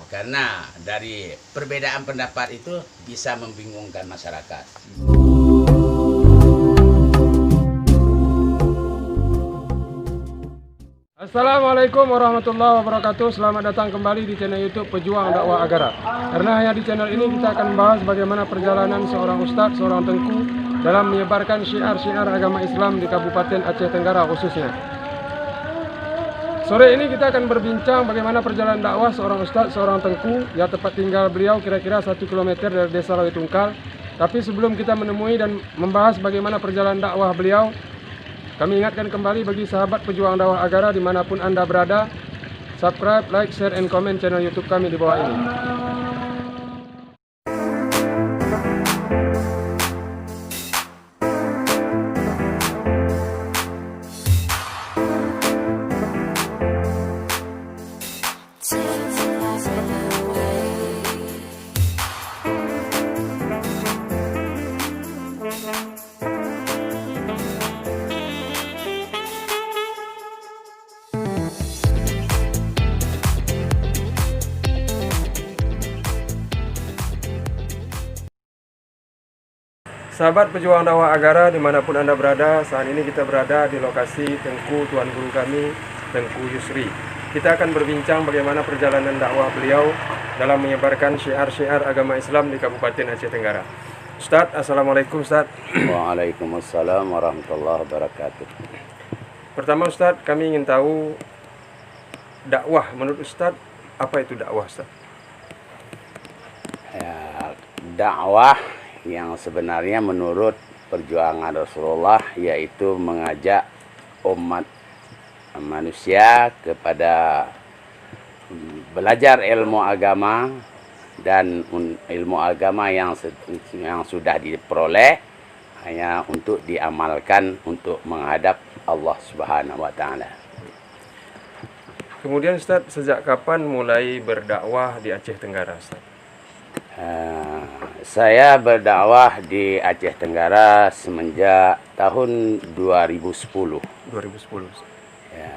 karena dari perbedaan pendapat itu bisa membingungkan masyarakat. Assalamualaikum warahmatullahi wabarakatuh. Selamat datang kembali di channel YouTube Pejuang Dakwah Agara. Karena hanya di channel ini kita akan membahas bagaimana perjalanan seorang ustadz, seorang tengku dalam menyebarkan syiar-syiar agama Islam di Kabupaten Aceh Tenggara khususnya. Sore ini kita akan berbincang bagaimana perjalanan dakwah seorang ustadz, seorang tengku, yang tempat tinggal beliau kira-kira 1 km dari Desa Lawi Tungkal. Tapi sebelum kita menemui dan membahas bagaimana perjalanan dakwah beliau, kami ingatkan kembali bagi sahabat pejuang dakwah agara dimanapun Anda berada, subscribe, like, share, and comment channel YouTube kami di bawah ini. Sahabat pejuang dakwah agara dimanapun Anda berada, saat ini kita berada di lokasi tengku Tuan Guru kami, Tengku Yusri. Kita akan berbincang bagaimana perjalanan dakwah beliau dalam menyebarkan syiar-syiar agama Islam di Kabupaten Aceh Tenggara. Ustadz, Assalamualaikum Ustadz. Waalaikumsalam warahmatullahi wabarakatuh. Pertama Ustadz, kami ingin tahu dakwah. Menurut Ustadz, apa itu dakwah Ustadz? Ya, dakwah yang sebenarnya menurut perjuangan Rasulullah yaitu mengajak umat manusia kepada belajar ilmu agama dan ilmu agama yang sudah diperoleh hanya untuk diamalkan untuk menghadap Allah Subhanahu wa taala. Kemudian Ustadz, sejak kapan mulai berdakwah di Aceh Tenggara Ustadz? Saya berdakwah di Aceh Tenggara semenjak tahun 2010. 2010. Ya,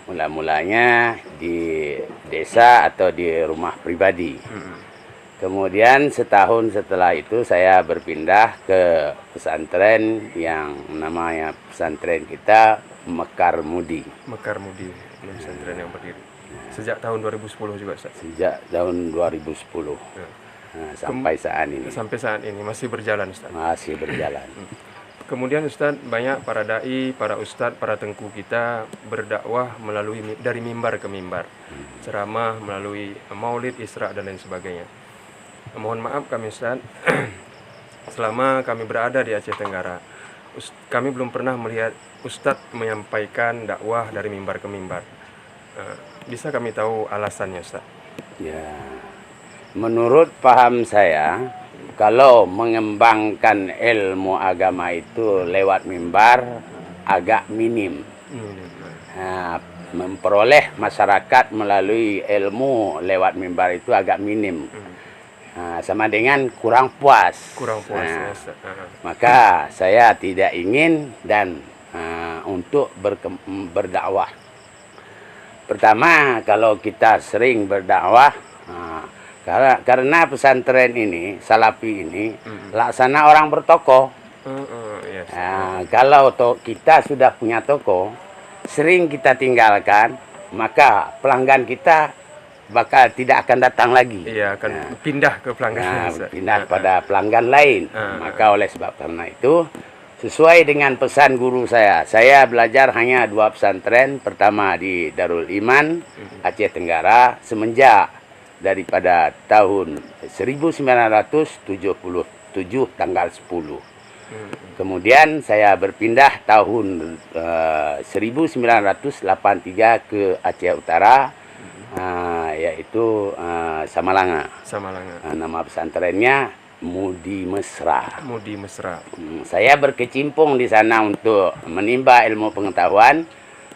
mula-mulanya di desa atau di rumah pribadi. Kemudian setahun setelah itu saya berpindah ke pesantren yang namanya pesantren kita Mekar Mudi. Mekar Mudi, pesantren yang berdiri. Sejak tahun 2010 juga Ustaz? Sejak tahun 2010. Ya. Nah, sampai saat ini. Sampai saat ini masih berjalan Ustaz? Masih berjalan. Kemudian Ustaz, banyak para dai, para ustadz, para tengku kita berdakwah melalui dari mimbar ke mimbar. Ceramah melalui maulid, isra dan lain sebagainya. Mohon maaf kami Ustaz, selama kami berada di Aceh Tenggara, kami belum pernah melihat Ustadz menyampaikan dakwah dari mimbar ke mimbar. Bisa kami tahu alasannya Ustaz? Ya, menurut paham saya, kalau mengembangkan ilmu agama itu lewat mimbar agak minim. Nah, memperoleh masyarakat melalui ilmu lewat mimbar itu agak minim. Nah, sama dengan kurang puas. Kurang puas. Nah, maka saya tidak ingin dan untuk berdakwah. Pertama, kalau kita sering berdakwah, karena pesantren ini, salafi ini, laksana orang bertoko. Yes. Kalau kita sudah punya toko, sering kita tinggalkan, maka pelanggan kita bakal tidak akan datang lagi. Iya, akan pindah ke pelanggan. Pindah pada pelanggan lain. Maka oleh sebab karena itu, sesuai dengan pesan guru saya belajar hanya 2 pesantren. Pertama di Darul Iman, Aceh Tenggara, semenjak daripada tahun 1977 tanggal 10. Kemudian saya berpindah tahun 1983 ke Aceh Utara, yaitu Samalanga. Nama pesantrennya Mudi Mesra. Mudi Mesra. Saya berkecimpung di sana untuk menimba ilmu pengetahuan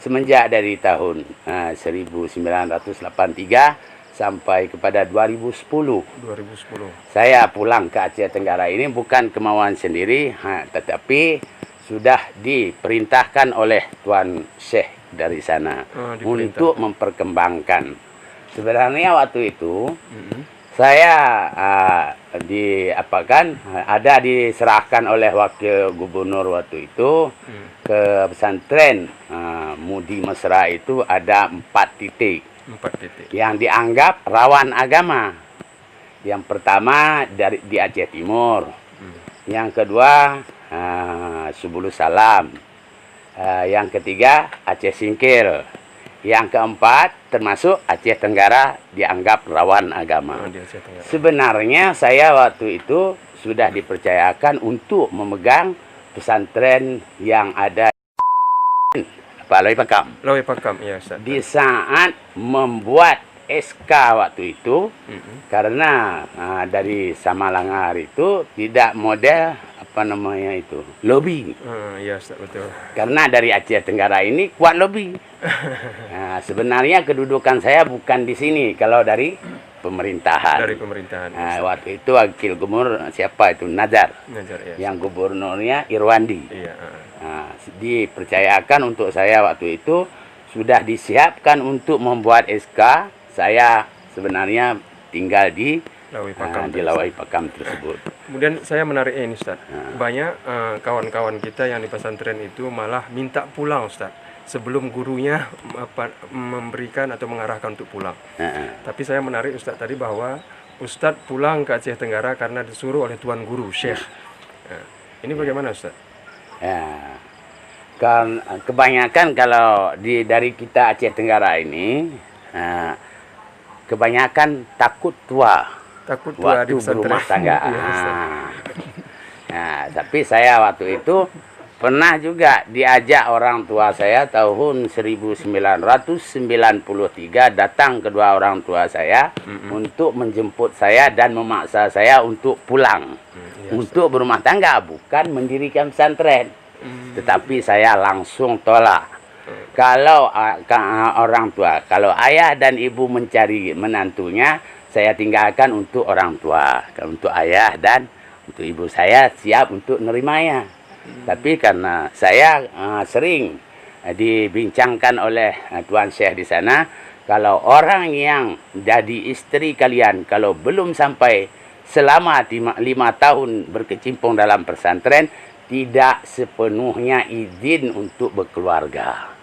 semenjak dari tahun 1983 sampai kepada 2010. Saya pulang ke Aceh Tenggara ini bukan kemauan sendiri, tetapi sudah diperintahkan oleh Tuan Syekh dari sana untuk memperkembangkan Sebenarnya waktu itu Mm-mm. saya ada diserahkan oleh wakil gubernur waktu itu ke pesantren Mudi Mesra itu ada 4 titik 4 titik. yang dianggap rawan agama. Yang pertama di Aceh Timur, yang kedua Subulus Salam, yang ketiga Aceh Singkil, yang keempat termasuk Aceh Tenggara dianggap rawan agama. Di Aceh Tenggara. Sebenarnya saya waktu itu sudah dipercayakan untuk memegang pesantren yang ada Pak Loi Pakam. Lawai Pakam, ya Ustaz. Di saat membuat SK waktu itu, karena dari Samalangar itu tidak model lobby. Ya Ustaz, betul. Karena dari Aceh Tenggara ini kuat lobby. Sebenarnya kedudukan saya bukan di sini kalau dari pemerintahan. Dari pemerintahan. Waktu itu wakil gubernur siapa itu? Nazar. Ngajar, ya. Yang gubernurnya Irwandi. Iya. Dipercayakan untuk saya waktu itu sudah disiapkan untuk membuat SK. Saya sebenarnya tinggal di Lawai Pakam. di Lawai Pakam tersebut. Kemudian saya menarik ini Ustaz. Banyak kawan-kawan kita yang di pesantren itu malah minta pulang Ustaz. Sebelum gurunya memberikan atau mengarahkan untuk pulang. Tapi saya menarik Ustaz tadi bahwa Ustaz pulang ke Aceh Tenggara karena disuruh oleh Tuan Guru, Syekh. Ini bagaimana Ustaz? Ya. Kan kebanyakan kalau dari kita Aceh Tenggara ini kebanyakan takut tua. Takut tua di waktu pesantren. berumah tangga. Tapi saya waktu itu pernah juga diajak orang tua saya tahun 1993 datang kedua orang tua saya untuk menjemput saya dan memaksa saya untuk pulang. Untuk berumah tangga, bukan mendirikan pesantren. Tetapi saya langsung tolak. Kalau orang tua, kalau ayah dan ibu mencari menantunya, saya tinggalkan untuk orang tua. Untuk ayah dan untuk ibu saya siap untuk menerimanya. Tapi karena saya sering dibincangkan oleh Tuan Syekh di sana, kalau orang yang jadi istri kalian, kalau belum sampai selama 5 tahun berkecimpung dalam pesantren, tidak sepenuhnya izin untuk berkeluarga.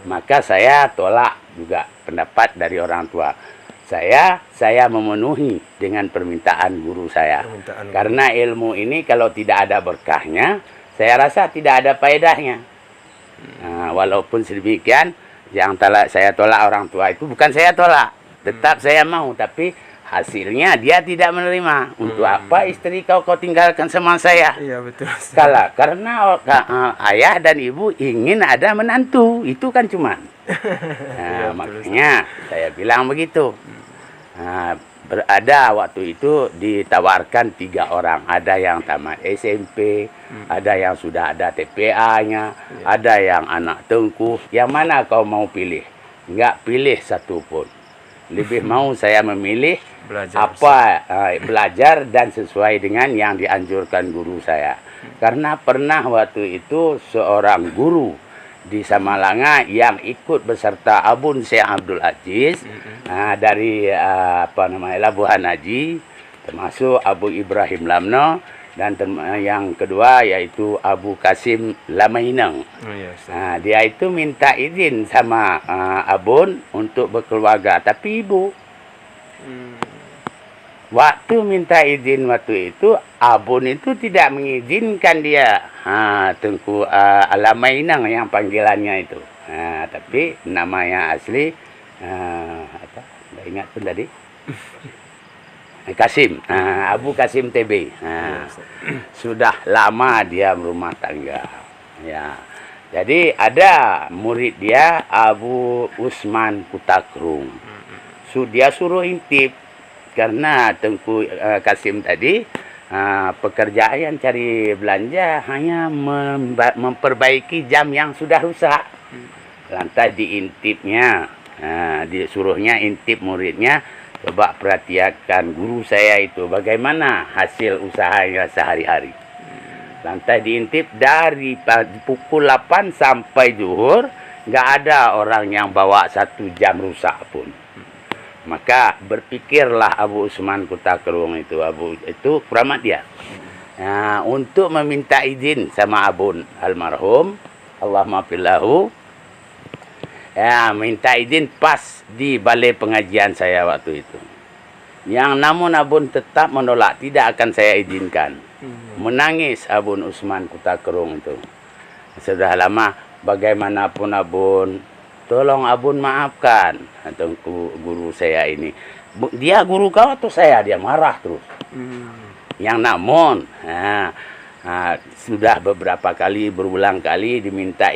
Maka saya tolak juga pendapat dari orang tua. Saya memenuhi dengan permintaan guru saya. Karena ilmu ini kalau tidak ada berkahnya, saya rasa tidak ada faedahnya. Walaupun sedemikian, yang saya tolak orang tua itu bukan saya tolak. Tetap saya mau, tapi hasilnya dia tidak menerima. Untuk apa istri kau tinggalkan sama saya? Iya betul. Karena ayah dan ibu ingin ada menantu. Itu kan cuman. Makanya saya bilang begitu. Berada waktu itu ditawarkan 3 orang. Ada yang tamat SMP, ada yang sudah ada TPA-nya, ada yang anak tengku. Yang mana kau mau pilih? Enggak pilih satu pun. Lebih mau saya memilih belajar dan sesuai dengan yang dianjurkan guru saya. Karena pernah waktu itu seorang guru di Samalanga yang ikut beserta Abun Syekh Abdul Aziz dari Labuhan Haji, termasuk Abu Ibrahim Lamno, dan yang kedua yaitu Abu Kasim Lamainang. Dia itu minta izin sama Abun untuk berkeluarga, tapi ibu waktu minta izin waktu itu, Abun itu tidak mengizinkan dia. Tengku Lamainang yang panggilannya itu. Tapi namanya asli tidak ingat pun tadi. Kasim, Abu Kasim TB. Sudah lama dia berumah tangga. Ya. Jadi ada murid dia Abu Usman Kutakrung. Dia suruh intip karena Tengku Kasim tadi pekerjaan cari belanja hanya memperbaiki jam yang sudah rusak. Lantas diintipnya, disuruhnya intip muridnya. Coba perhatikan guru saya itu bagaimana hasil usahanya sehari-hari. Lantas diintip dari pukul 8 sampai zuhur, nggak ada orang yang bawa 1 jam rusak pun. Maka berpikirlah Abu Usman Kutakerung itu, keramat dia. Untuk meminta izin sama abun almarhum, Allah maafillahu, minta izin pas di balai pengajian saya waktu itu. Yang namun abun tetap menolak, tidak akan saya izinkan. Menangis abun Usman Kutakerung itu. Sudah lama, bagaimanapun abun, tolong abun maafkan atau guru saya ini. Dia guru kau atau saya? Dia marah terus. Yang namun sudah beberapa kali, berulang kali diminta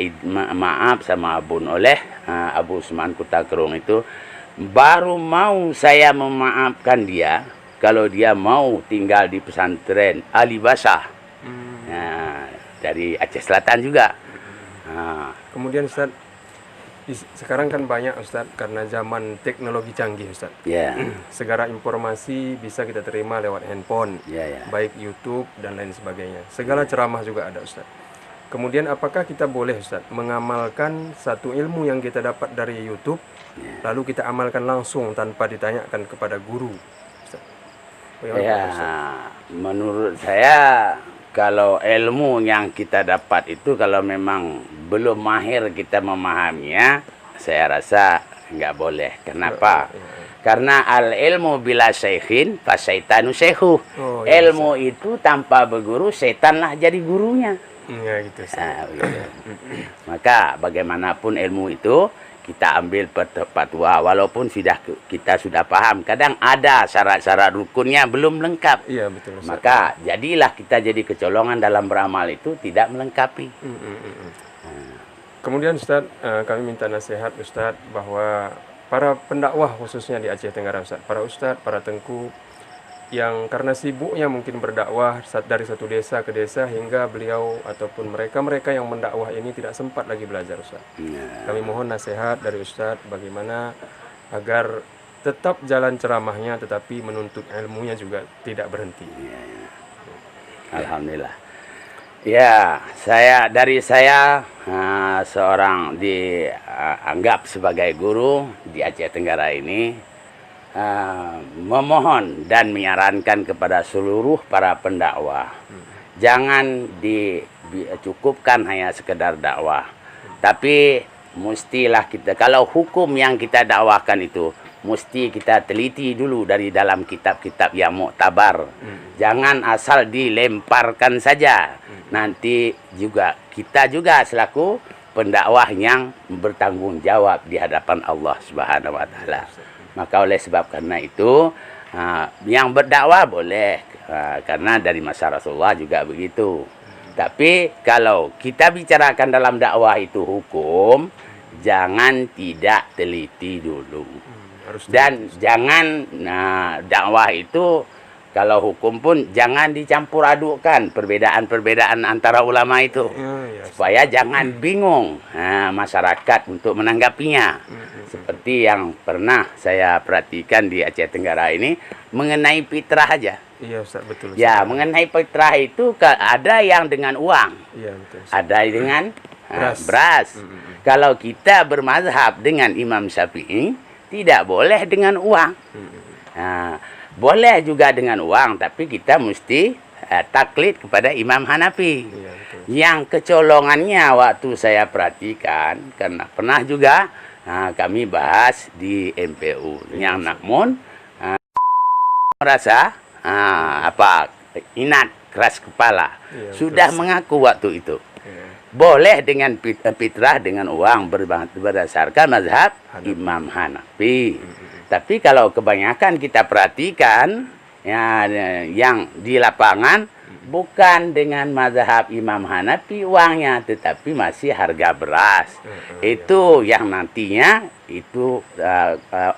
maaf sama abun oleh Abu Usman Kutakerung itu, baru mau saya memaafkan dia kalau dia mau tinggal di pesantren Ali Basah, dari Aceh Selatan juga. Kemudian Ustaz, sekarang kan banyak Ustaz, karena zaman teknologi canggih Ustaz. Segala informasi bisa kita terima lewat handphone, baik YouTube dan lain sebagainya. Segala ceramah juga ada Ustaz. Kemudian apakah kita boleh Ustaz mengamalkan satu ilmu yang kita dapat dari YouTube, lalu kita amalkan langsung tanpa ditanyakan kepada guru Ustaz? Menurut saya, kalau ilmu yang kita dapat itu kalau memang belum mahir kita memahaminya, saya rasa nggak boleh. Kenapa? Karena al ilmu bila syekhin fasyaitanu syekhu. Ilmu itu tanpa berguru, setanlah jadi gurunya. Gitu. Maka bagaimanapun ilmu itu kita ambil fatwa, walaupun kita sudah paham. Kadang ada syarat-syarat rukunnya belum lengkap. Iya, betul Ustaz. Maka jadilah kita jadi kecolongan dalam beramal itu tidak melengkapi. Kemudian Ustaz, kami minta nasihat Ustaz bahwa para pendakwah khususnya di Aceh Tenggara Ustaz, para Ustaz, para tengku yang karena sibuknya mungkin berdakwah dari satu desa ke desa, hingga beliau ataupun mereka yang mendakwah ini tidak sempat lagi belajar Ustaz. Kami mohon nasihat dari Ustaz bagaimana agar tetap jalan ceramahnya tetapi menuntut ilmunya juga tidak berhenti. Alhamdulillah. Dari saya seorang dianggap sebagai guru di Aceh Tenggara ini, memohon dan menyarankan kepada seluruh para pendakwah, jangan dicukupkan hanya sekedar dakwah, tapi mestilah kita, kalau hukum yang kita dakwahkan itu mesti kita teliti dulu dari dalam kitab-kitab yang muktabar. Jangan asal dilemparkan saja. Nanti juga kita juga selaku pendakwah yang bertanggung jawab di hadapan Allah Subhanahu wa taala. Maka oleh sebab karena itu, yang berdakwah boleh, karena dari masa Rasulullah juga begitu. Tapi kalau kita bicarakan dalam dakwah itu hukum, jangan tidak teliti dulu. Dan jangan dakwah itu, kalau hukum pun jangan dicampur adukkan perbedaan-perbedaan antara ulama itu, supaya jangan bingung masyarakat untuk menanggapinya. Seperti yang pernah saya perhatikan di Aceh Tenggara ini mengenai fitrah aja. Iya Ustaz, betul. Ya, mengenai fitrah itu ada yang dengan uang, ada dengan beras. Kalau kita bermazhab dengan Imam Syafi'i, tidak boleh dengan uang. Boleh juga dengan uang, tapi kita mesti taklid kepada Imam Hanafi. Yang kecolongannya waktu saya perhatikan, karena pernah juga kami bahas di MPU, yang namun merasa inat, keras kepala, sudah mengaku waktu itu boleh dengan fitrah dengan uang berdasarkan mazhab Imam Hanafi. Tapi kalau kebanyakan kita perhatikan yang di lapangan bukan dengan mazhab Imam Hanafi uangnya, tetapi masih harga beras. Itu yang nantinya itu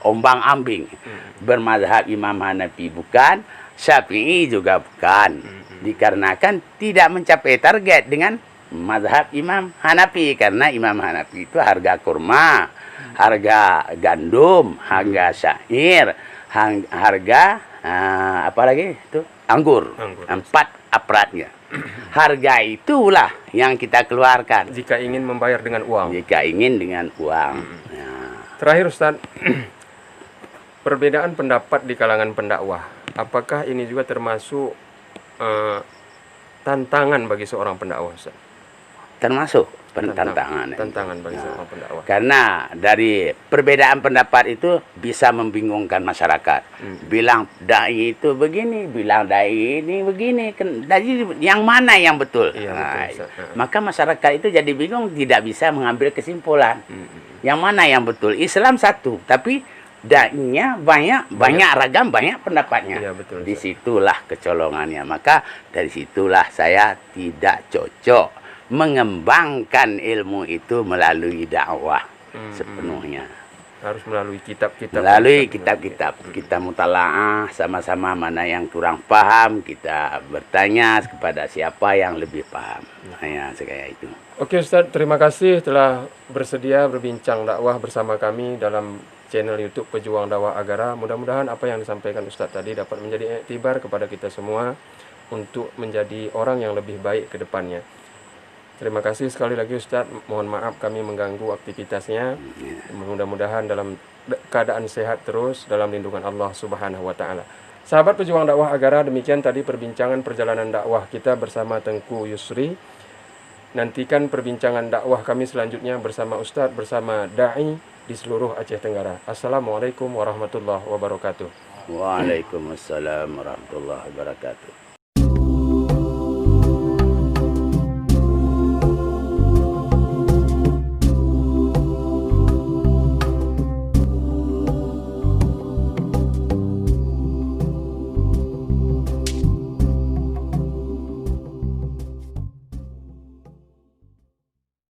ombang-ambing. Bermazhab Imam Hanafi bukan, Syafi'i juga bukan. Dikarenakan tidak mencapai target dengan mazhab Imam Hanafi, karena Imam Hanafi itu harga kurma, harga gandum, harga syair, harga apa lagi itu anggur. 4 apratnya. Harga itulah yang kita keluarkan jika ingin membayar dengan uang. Jika ingin dengan uang. Terakhir Ustaz, perbedaan pendapat di kalangan pendakwah, apakah ini juga termasuk tantangan bagi seorang pendakwah, Ustaz? Termasuk tantangan. Tantangan bagi seorang pendakwah. Karena dari perbedaan pendapat itu bisa membingungkan masyarakat. Bilang dai itu begini, bilang dai ini begini. Jadi yang mana yang betul? Iya, betul, Ustaz. Maka masyarakat itu jadi bingung, tidak bisa mengambil kesimpulan. Yang mana yang betul? Islam satu, tapi dai-nya banyak ragam, banyak pendapatnya. Iya, betul, Ustaz. Disitulah kecolongannya. Maka dari situlah saya tidak cocok mengembangkan ilmu itu melalui dakwah sepenuhnya. Harus melalui kitab-kitab. Melalui kitab-kitab. Kita mutalaah sama-sama, mana yang kurang paham, kita bertanya kepada siapa yang lebih paham. Ya, kayak itu. Oke Ustaz, terima kasih telah bersedia berbincang dakwah bersama kami dalam channel YouTube Pejuang Dakwah Agara. Mudah-mudahan apa yang disampaikan Ustaz tadi dapat menjadi iktibar kepada kita semua untuk menjadi orang yang lebih baik ke depannya. Terima kasih sekali lagi Ustaz. Mohon maaf kami mengganggu aktivitasnya. Mudah-mudahan dalam keadaan sehat terus dalam lindungan Allah Subhanahu wa taala. Sahabat Pejuang Dakwah Agara, demikian tadi perbincangan perjalanan dakwah kita bersama Tengku Yusri. Nantikan perbincangan dakwah kami selanjutnya bersama Ustaz, bersama dai di seluruh Aceh Tenggara. Assalamualaikum warahmatullahi wabarakatuh. Waalaikumsalam warahmatullahi wabarakatuh.